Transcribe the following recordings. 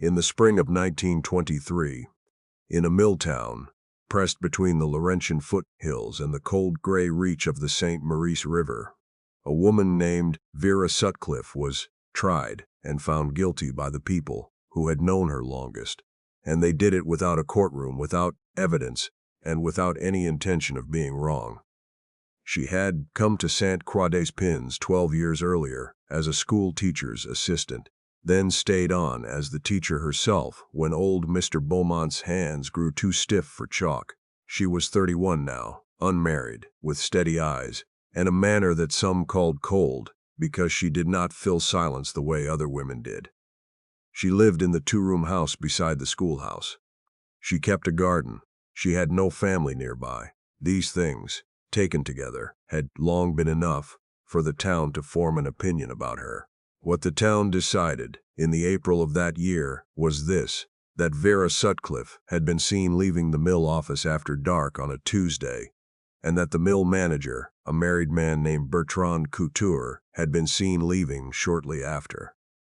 In the spring of 1923, in a mill town, pressed between the Laurentian foothills and the cold gray reach of the St. Maurice River, a woman named Vera Sutcliffe was tried and found guilty by the people who had known her longest, and they did it without a courtroom, without evidence, and without any intention of being wrong. She had come to St. Croix-des-Pins 12 years earlier as a school teacher's assistant, then stayed on as the teacher herself when old Mr. Beaumont's hands grew too stiff for chalk. She was 31 now, unmarried, with steady eyes, and a manner that some called cold because she did not fill silence the way other women did. She lived in the two-room house beside the schoolhouse. She kept a garden. She had no family nearby. These things, taken together, had long been enough for the town to form an opinion about her. What the town decided in the April of that year was this: that Vera Sutcliffe had been seen leaving the mill office after dark on a Tuesday, and that the mill manager, a married man named Bertrand Couture, had been seen leaving shortly after.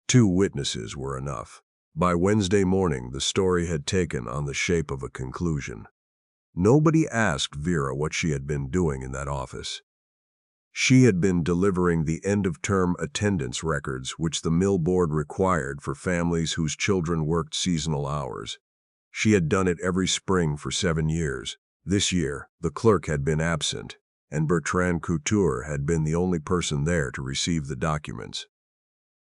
2 witnesses were enough. By Wednesday morning, the story had taken on the shape of a conclusion. Nobody asked Vera what she had been doing in that office. She had been delivering the end-of-term attendance records which the mill board required for families whose children worked seasonal hours. She had done it every spring for 7 years. This year, the clerk had been absent, and Bertrand Couture had been the only person there to receive the documents.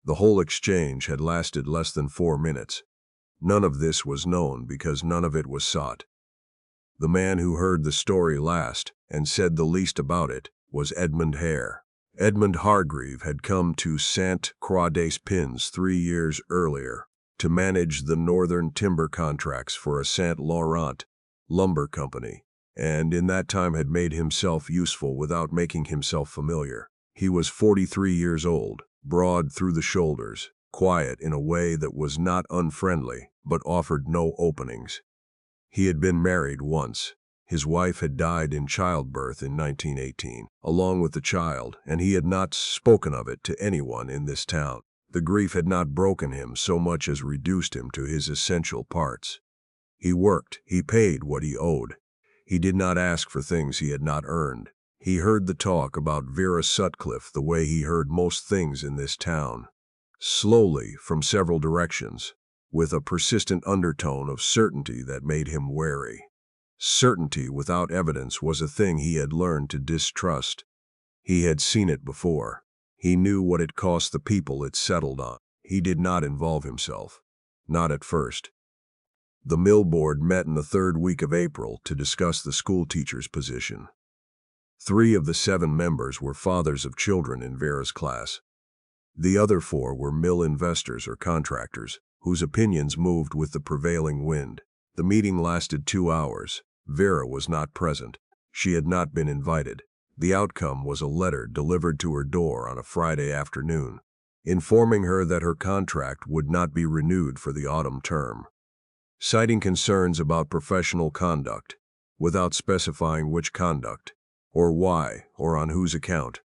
The whole exchange had lasted less than 4 minutes. None of this was known because none of it was sought. The man who heard the story last and said the least about it was Edmund Hare. Edmund Hargreave had come to St. Croix-des-Pins 3 years earlier to manage the northern timber contracts for a St. Laurent lumber company, and in that time had made himself useful without making himself familiar. He was 43 years old, broad through the shoulders, quiet in a way that was not unfriendly, but offered no openings. He had been married once. His wife had died in childbirth in 1918, along with the child, and he had not spoken of it to anyone in this town. The grief had not broken him so much as reduced him to his essential parts. He worked, he paid what he owed. He did not ask for things he had not earned. He heard the talk about Vera Sutcliffe the way he heard most things in this town, slowly from several directions, with a persistent undertone of certainty that made him wary. Certainty without evidence was a thing he had learned to distrust. He had seen it before. He knew what it cost the people it settled on. He did not involve himself. Not at first. The mill board met in the 3rd week of April to discuss the schoolteacher's position. 3 of the 7 members were fathers of children in Vera's class. The other 4 were mill investors or contractors, whose opinions moved with the prevailing wind. The meeting lasted 2 hours. Vera was not present. She had not been invited. The outcome was a letter delivered to her door on a Friday afternoon, informing her that her contract would not be renewed for the autumn term, citing concerns about professional conduct, without specifying which conduct, or why, or on whose account.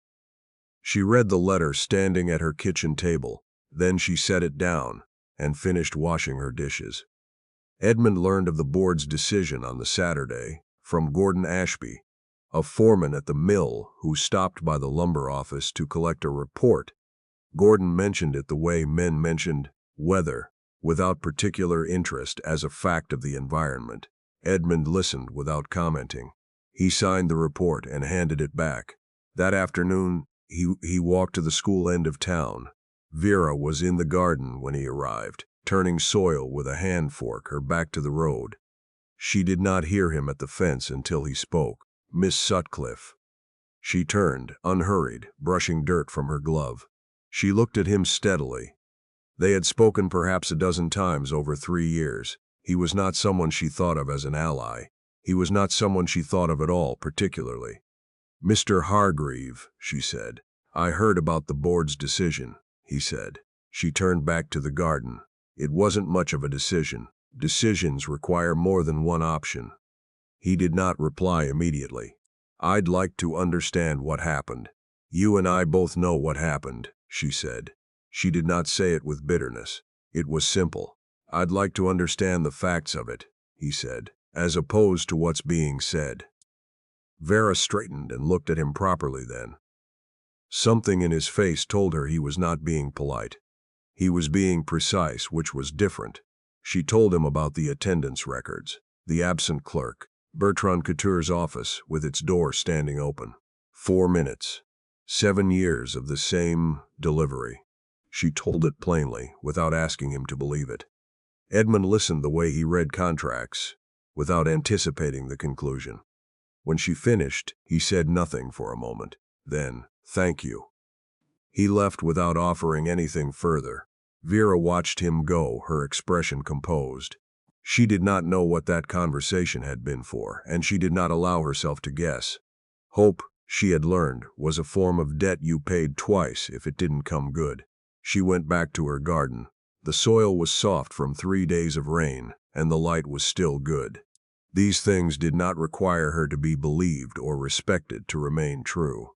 She read the letter standing at her kitchen table, then she set it down and finished washing her dishes. Edmund learned of the board's decision on the Saturday from Gordon Ashby, a foreman at the mill who stopped by the lumber office to collect a report. Gordon mentioned it the way men mentioned weather, without particular interest as a fact of the environment. Edmund listened without commenting. He signed the report and handed it back. That afternoon, he walked to the school end of town. Vera was in the garden when he arrived, turning soil with a hand fork, her back to the road. She did not hear him at the fence until he spoke. "Miss Sutcliffe." She turned, unhurried, brushing dirt from her glove. She looked at him steadily. They had spoken perhaps a dozen times over 3 years. He was not someone she thought of as an ally. He was not someone she thought of at all, particularly. "Mr. Hargreave," she said. "I heard about the board's decision," he said. She turned back to the garden. It wasn't much of a decision. Decisions require more than one option. He did not reply immediately. "I'd like to understand what happened." "You and I both know what happened," she said. She did not say it with bitterness. It was simple. "I'd like to understand the facts of it," he said, "as opposed to what's being said." Vera straightened and looked at him properly then. Something in his face told her he was not being polite. He was being precise, which was different. She told him about the attendance records, the absent clerk, Bertrand Couture's office with its door standing open. 4 minutes. 7 years of the same delivery. She told it plainly, without asking him to believe it. Edmund listened the way he read contracts, without anticipating the conclusion. When she finished, he said nothing for a moment. Then, "Thank you." He left without offering anything further. Vera watched him go, her expression composed. She did not know what that conversation had been for, and she did not allow herself to guess. Hope, she had learned, was a form of debt you paid twice if it didn't come good. She went back to her garden. The soil was soft from 3 days of rain, and the light was still good. These things did not require her to be believed or respected to remain true.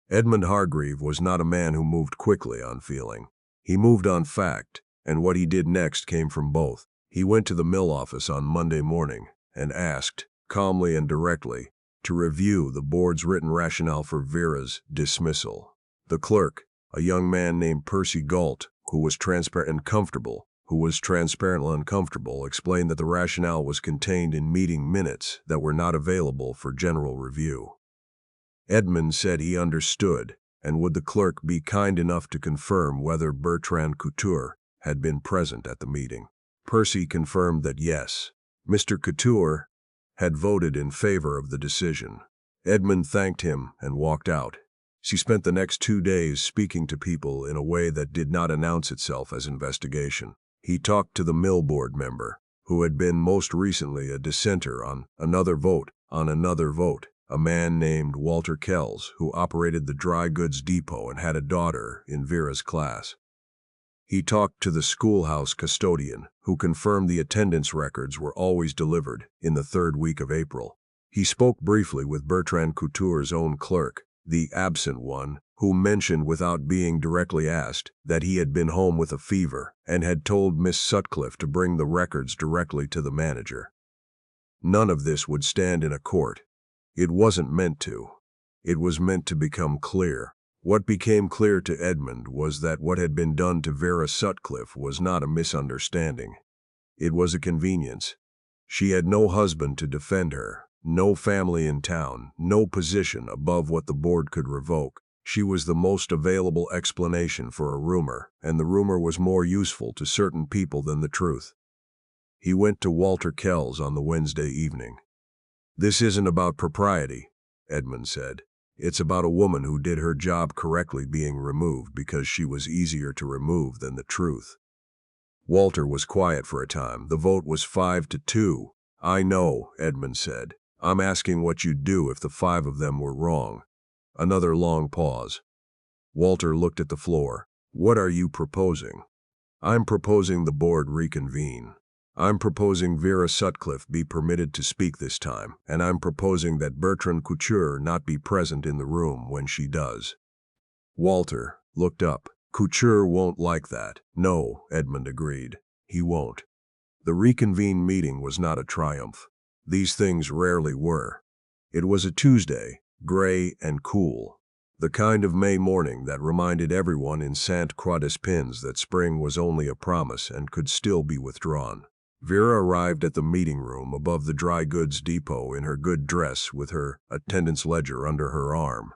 Edmund Hargreave was not a man who moved quickly on feeling. He moved on fact, and what he did next came from both. He went to the mill office on Monday morning and asked, calmly and directly, to review the board's written rationale for Vera's dismissal. The clerk, a young man named Percy Galt, who was transparently uncomfortable, explained that the rationale was contained in meeting minutes that were not available for general review. Edmund said he understood, and would the clerk be kind enough to confirm whether Bertrand Couture had been present at the meeting. Percy confirmed that yes, Mr. Couture had voted in favor of the decision. Edmund thanked him and walked out. She spent the next 2 days speaking to people in a way that did not announce itself as investigation. He talked to the mill board member, who had been most recently a dissenter on another vote, a man named Walter Kells, who operated the dry goods depot and had a daughter in Vera's class. He talked to the schoolhouse custodian, who confirmed the attendance records were always delivered in the 3rd week of April. He spoke briefly with Bertrand Couture's own clerk, the absent one, who mentioned without being directly asked that he had been home with a fever and had told Miss Sutcliffe to bring the records directly to the manager. None of this would stand in a court. It wasn't meant to. It was meant to become clear. What became clear to Edmund was that what had been done to Vera Sutcliffe was not a misunderstanding. It was a convenience. She had no husband to defend her, no family in town, no position above what the board could revoke. She was the most available explanation for a rumor, and the rumor was more useful to certain people than the truth. He went to Walter Kells on the Wednesday evening. "This isn't about propriety," Edmund said. "It's about a woman who did her job correctly being removed because she was easier to remove than the truth." Walter was quiet for a time. The vote was 5-2. "I know," Edmund said. "I'm asking what you'd do if the 5 of them were wrong." Another long pause. Walter looked at the floor. "What are you proposing?" "I'm proposing the board reconvene. I'm proposing Vera Sutcliffe be permitted to speak this time, and I'm proposing that Bertrand Couture not be present in the room when she does." Walter looked up. "Couture won't like that." "No," Edmund agreed. "He won't." The reconvened meeting was not a triumph. These things rarely were. It was a Tuesday, gray and cool. The kind of May morning that reminded everyone in St. Croix-des-Pins that spring was only a promise and could still be withdrawn. Vera arrived at the meeting room above the dry goods depot in her good dress with her attendance ledger under her arm.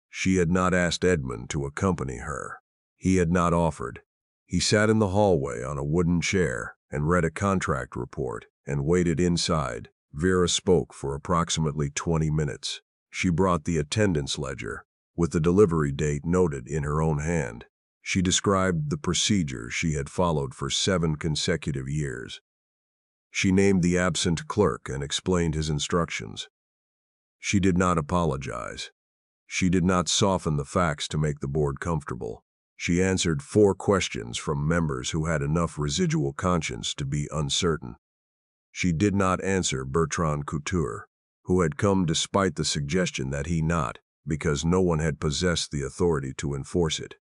She had not asked Edmund to accompany her. He had not offered. He sat in the hallway on a wooden chair and read a contract report and waited inside. Vera spoke for approximately 20 minutes. She brought the attendance ledger, with the delivery date noted in her own hand. She described the procedure she had followed for 7 consecutive years. She named the absent clerk and explained his instructions. She did not apologize. She did not soften the facts to make the board comfortable. She answered 4 questions from members who had enough residual conscience to be uncertain. She did not answer Bertrand Couture, who had come despite the suggestion that he not, because no one had possessed the authority to enforce it.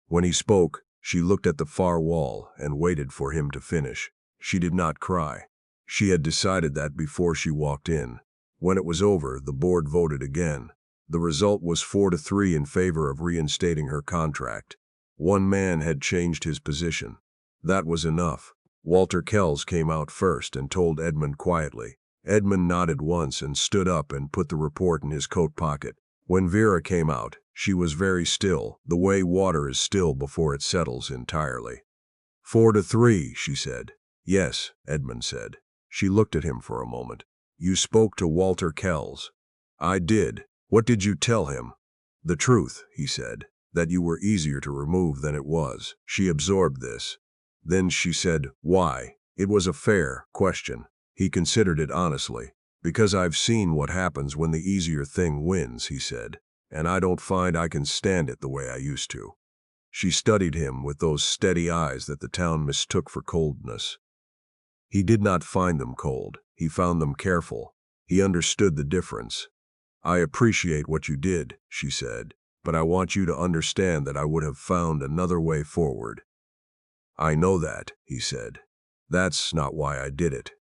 When he spoke, She looked at the far wall and waited for him to finish. She did not cry. She had decided that before she walked in. When it was over, the board voted again. The result was 4-3 in favor of reinstating her contract. One man had changed his position. That was enough. Walter Kells came out first and told Edmund quietly. Edmund nodded once and stood up and put the report in his coat pocket. When Vera came out, she was very still, the way water is still before it settles entirely. 4-3, she said. Yes, Edmund said. She looked at him for a moment. You spoke to Walter Kells. I did. What did you tell him? The truth, he said, that you were easier to remove than it was. She absorbed this. Then she said, why? It was a fair question. He considered it honestly. Because I've seen what happens when the easier thing wins, he said, and I don't find I can stand it the way I used to. She studied him with those steady eyes that the town mistook for coldness. He did not find them cold. He found them careful. He understood the difference. I appreciate what you did, she said, but I want you to understand that I would have found another way forward. I know that, he said. That's not why I did it.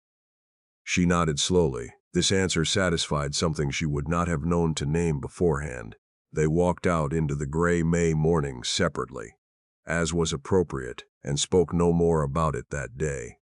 She nodded slowly. This answer satisfied something she would not have known to name beforehand. They walked out into the gray May morning separately, as was appropriate, and spoke no more about it that day.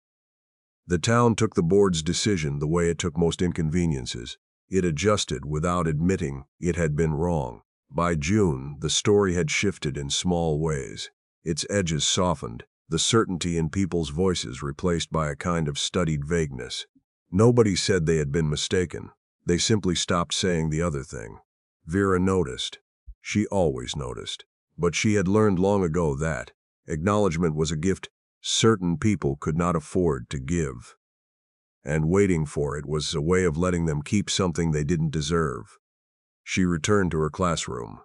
The town took the board's decision the way it took most inconveniences. It adjusted without admitting it had been wrong. By June, the story had shifted in small ways. Its edges softened, the certainty in people's voices replaced by a kind of studied vagueness. Nobody said they had been mistaken. They simply stopped saying the other thing. Vera noticed. She always noticed. But she had learned long ago that acknowledgement was a gift certain people could not afford to give. And waiting for it was a way of letting them keep something they didn't deserve. She returned to her classroom.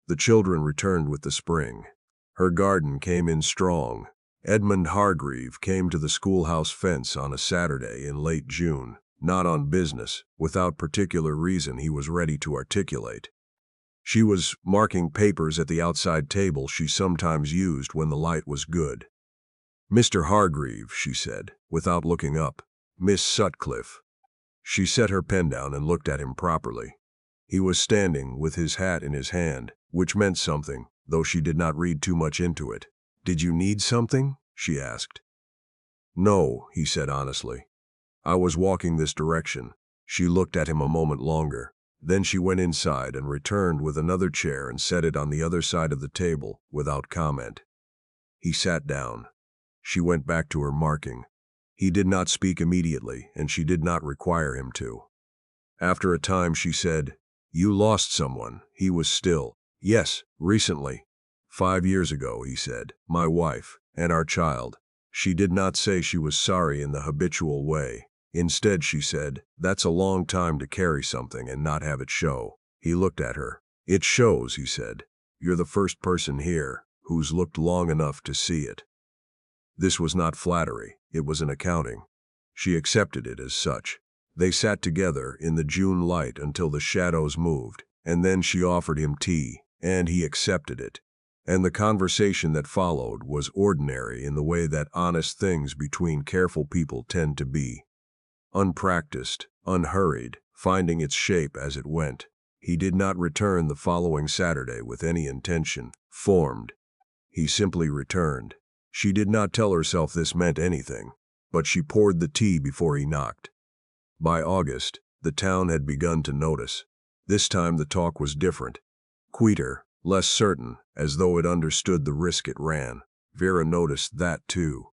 The children returned with the spring. Her garden came in strong. Edmund Hargreave came to the schoolhouse fence on a Saturday in late June, not on business, without particular reason he was ready to articulate. She was marking papers at the outside table she sometimes used when the light was good. Mr. Hargreave, she said, without looking up. Miss Sutcliffe. She set her pen down and looked at him properly. He was standing with his hat in his hand, which meant something, though she did not read too much into it. Did you need something? She asked. No, he said honestly. I was walking this direction. She looked at him a moment longer. Then she went inside and returned with another chair and set it on the other side of the table, without comment. He sat down. She went back to her marking. He did not speak immediately, and she did not require him to. After a time she said, You lost someone. He was still. Yes, recently. 5 years ago, he said. My wife, and our child. She did not say she was sorry in the habitual way. Instead, she said, That's a long time to carry something and not have it show. He looked at her. It shows, he said. You're the first person here who's looked long enough to see it. This was not flattery, it was an accounting. She accepted it as such. They sat together in the June light until the shadows moved, and then she offered him tea, and he accepted it. And the conversation that followed was ordinary in the way that honest things between careful people tend to be. Unpracticed, unhurried, finding its shape as it went. He did not return the following Saturday with any intention formed. He simply returned. She did not tell herself this meant anything, but she poured the tea before he knocked. By August, the town had begun to notice. This time the talk was different. Quieter, less certain, as though it understood the risk it ran. Vera noticed that too.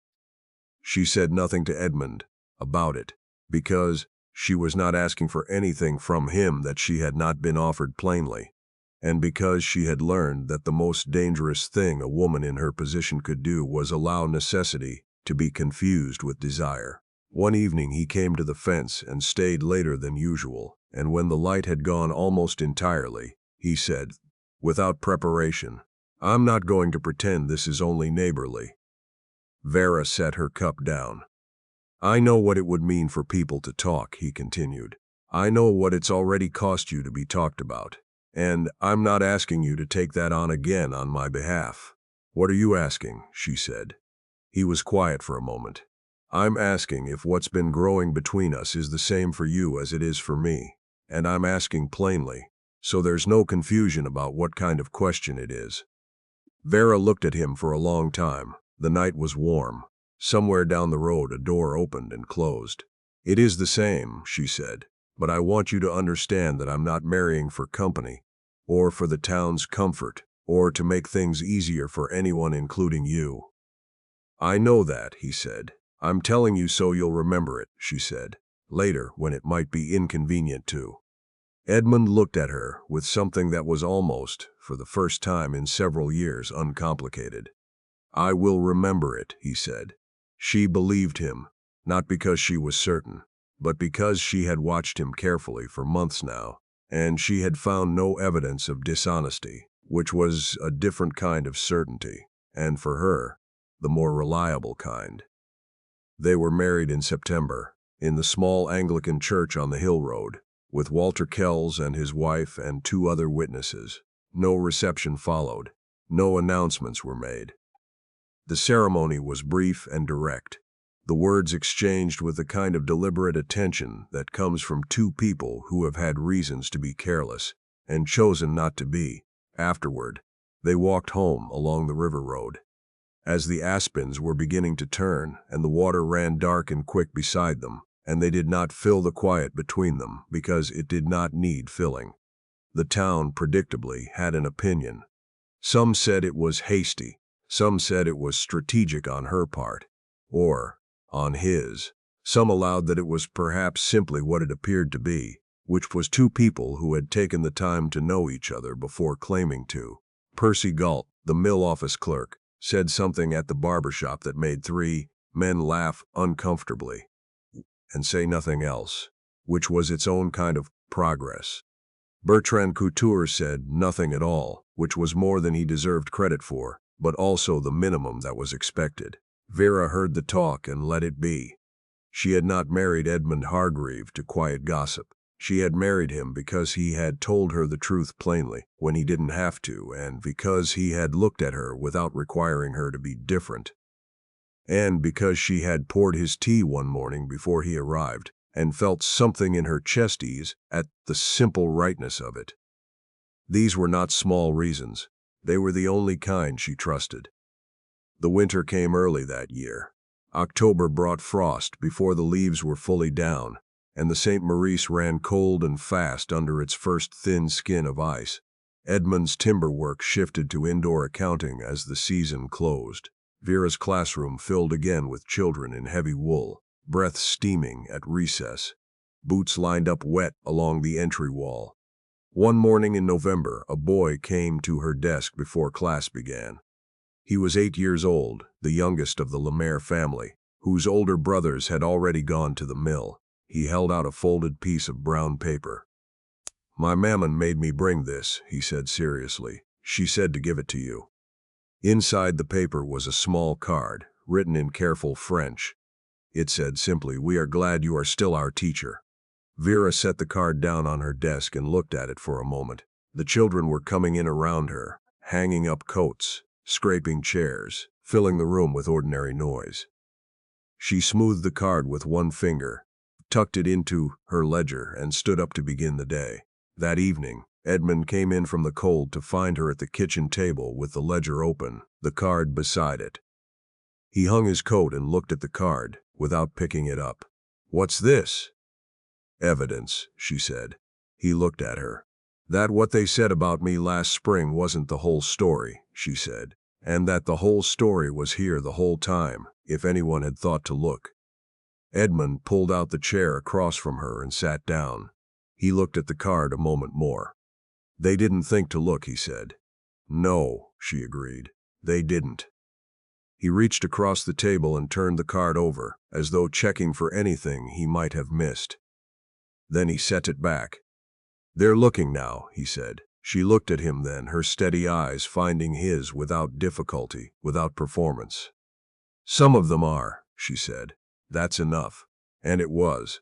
She said nothing to Edmund about it, because she was not asking for anything from him that she had not been offered plainly, and because she had learned that the most dangerous thing a woman in her position could do was allow necessity to be confused with desire. One evening he came to the fence and stayed later than usual, and when the light had gone almost entirely, he said, without preparation, I'm not going to pretend this is only neighborly. Vera set her cup down. I know what it would mean for people to talk, he continued. I know what it's already cost you to be talked about. And I'm not asking you to take that on again on my behalf. "What are you asking?" she said. He was quiet for a moment. "I'm asking if what's been growing between us is the same for you as it is for me. And I'm asking plainly, so there's no confusion about what kind of question it is." Vera looked at him for a long time. The night was warm. Somewhere down the road a door opened and closed. "It is the same," she said, "but I want you to understand that I'm not marrying for company, or for the town's comfort, or to make things easier for anyone including you." "I know that," he said. "I'm telling you so you'll remember it," she said, "later when it might be inconvenient to." Edmund looked at her with something that was almost, for the first time in several years, uncomplicated. "I will remember it," he said. She believed him, not because she was certain, but because she had watched him carefully for months now, and she had found no evidence of dishonesty, which was a different kind of certainty, and for her, the more reliable kind. They were married in September, in the small Anglican church on the Hill Road, with Walter Kells and his wife and 2 other witnesses. No reception followed. No announcements were made. The ceremony was brief and direct, the words exchanged with the kind of deliberate attention that comes from 2 people who have had reasons to be careless and chosen not to be. Afterward, they walked home along the river road. As the aspens were beginning to turn and the water ran dark and quick beside them, and they did not fill the quiet between them because it did not need filling. The town, predictably, had an opinion. Some said it was hasty. Some said it was strategic on her part, or on his. Some allowed that it was perhaps simply what it appeared to be, which was 2 people who had taken the time to know each other before claiming to. Percy Galt, the mill office clerk, said something at the barber shop that made 3 men laugh uncomfortably and say nothing else, which was its own kind of progress. Bertrand Couture said nothing at all, which was more than he deserved credit for, but also the minimum that was expected. Vera heard the talk and let it be. She had not married Edmund Hargreave to quiet gossip. She had married him because he had told her the truth plainly when he didn't have to, and because he had looked at her without requiring her to be different. And because she had poured his tea one morning before he arrived, and felt something in her chest ease at the simple rightness of it. These were not small reasons. They were the only kind she trusted. The winter came early that year. October brought frost before the leaves were fully down, and the St. Maurice ran cold and fast under its first thin skin of ice. Edmund's timber work shifted to indoor accounting as the season closed. Vera's classroom filled again with children in heavy wool, breath steaming at recess, boots lined up wet along the entry wall. One morning in November, a boy came to her desk before class began. He was 8 years old, the youngest of the Lemaire family, whose older brothers had already gone to the mill. He held out a folded piece of brown paper. "My mammon made me bring this," he said seriously. "She said to give it to you." Inside the paper was a small card, written in careful French. It said simply, "We are glad you are still our teacher." Vera set the card down on her desk and looked at it for a moment. The children were coming in around her, hanging up coats, scraping chairs, filling the room with ordinary noise. She smoothed the card with one finger, tucked it into her ledger, and stood up to begin the day. That evening, Edmund came in from the cold to find her at the kitchen table with the ledger open, the card beside it. He hung his coat and looked at the card, without picking it up. "What's this?" "Evidence," she said. He looked at her. "That what they said about me last spring wasn't the whole story," she said, "and that the whole story was here the whole time, if anyone had thought to look." Edmund pulled out the chair across from her and sat down. He looked at the card a moment more. "They didn't think to look," he said. "No," she agreed. "They didn't." He reached across the table and turned the card over, as though checking for anything he might have missed. Then he set it back. "They're looking now," he said. She looked at him then, her steady eyes finding his without difficulty, without performance. "Some of them are," she said. "That's enough." And it was.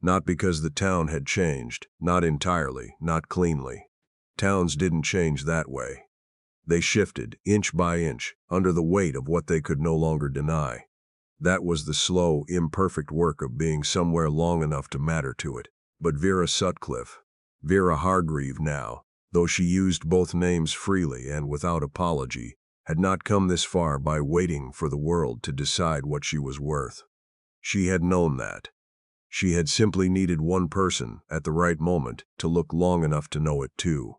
Not because the town had changed, not entirely, not cleanly. Towns didn't change that way. They shifted, inch by inch, under the weight of what they could no longer deny. That was the slow, imperfect work of being somewhere long enough to matter to it. But Vera Sutcliffe, Vera Hargreave now, though she used both names freely and without apology, had not come this far by waiting for the world to decide what she was worth. She had known that. She had simply needed one person, at the right moment, to look long enough to know it too.